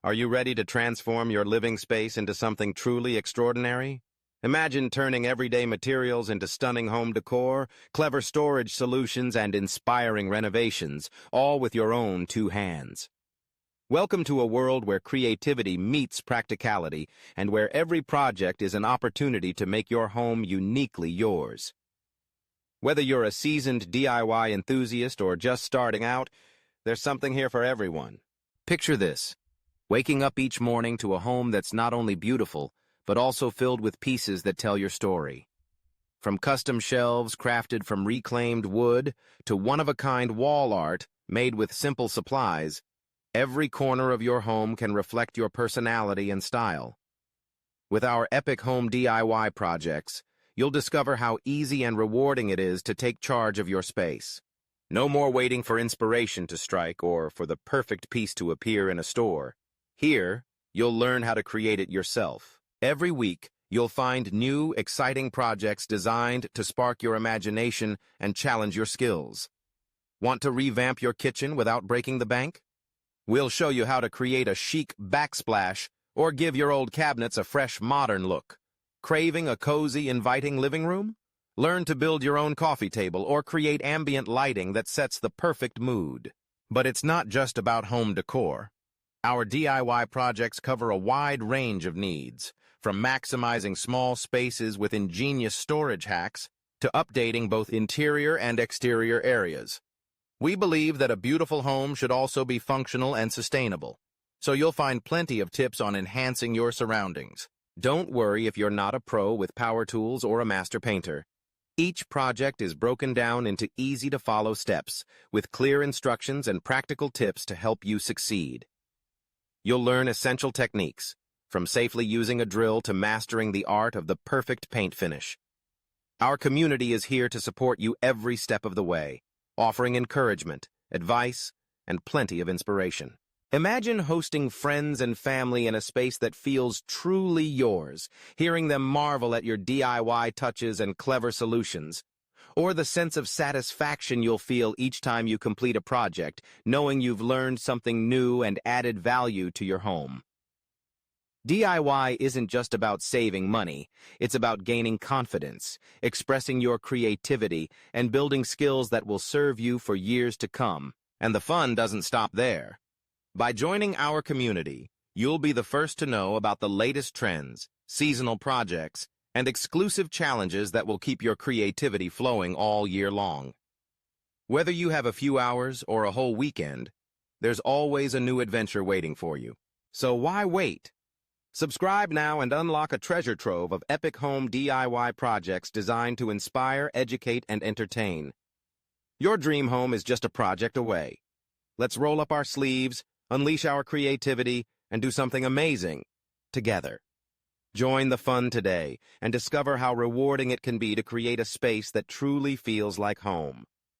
Are you ready to transform your living space into something truly extraordinary? Imagine turning everyday materials into stunning home decor, clever storage solutions, and inspiring renovations, all with your own two hands. Welcome to a world where creativity meets practicality and where every project is an opportunity to make your home uniquely yours. Whether you're a seasoned DIY enthusiast or just starting out, there's something here for everyone. Picture this: waking up each morning to a home that's not only beautiful, but also filled with pieces that tell your story. From custom shelves crafted from reclaimed wood to one-of-a-kind wall art made with simple supplies, every corner of your home can reflect your personality and style. With our epic home DIY projects, you'll discover how easy and rewarding it is to take charge of your space. No more waiting for inspiration to strike or for the perfect piece to appear in a store. Here, you'll learn how to create it yourself. Every week, you'll find new, exciting projects designed to spark your imagination and challenge your skills. Want to revamp your kitchen without breaking the bank? We'll show you how to create a chic backsplash or give your old cabinets a fresh, modern look. Craving a cozy, inviting living room? Learn to build your own coffee table or create ambient lighting that sets the perfect mood. But it's not just about home decor. Our DIY projects cover a wide range of needs, from maximizing small spaces with ingenious storage hacks to updating both interior and exterior areas. We believe that a beautiful home should also be functional and sustainable, so you'll find plenty of tips on enhancing your surroundings. Don't worry if you're not a pro with power tools or a master painter. Each project is broken down into easy-to-follow steps, with clear instructions and practical tips to help you succeed. You'll learn essential techniques, from safely using a drill to mastering the art of the perfect paint finish. Our community is here to support you every step of the way, offering encouragement, advice, and plenty of inspiration. Imagine hosting friends and family in a space that feels truly yours, hearing them marvel at your DIY touches and clever solutions, or the sense of satisfaction you'll feel each time you complete a project, knowing you've learned something new and added value to your home. DIY isn't just about saving money, it's about gaining confidence, expressing your creativity, and building skills that will serve you for years to come. And the fun doesn't stop there. By joining our community, you'll be the first to know about the latest trends, seasonal projects, and exclusive challenges that will keep your creativity flowing all year long. Whether you have a few hours or a whole weekend, there's always a new adventure waiting for you. So why wait? Subscribe now and unlock a treasure trove of epic home DIY projects designed to inspire, educate, and entertain. Your dream home is just a project away. Let's roll up our sleeves, unleash our creativity, and do something amazing together. Join the fun today and discover how rewarding it can be to create a space that truly feels like home.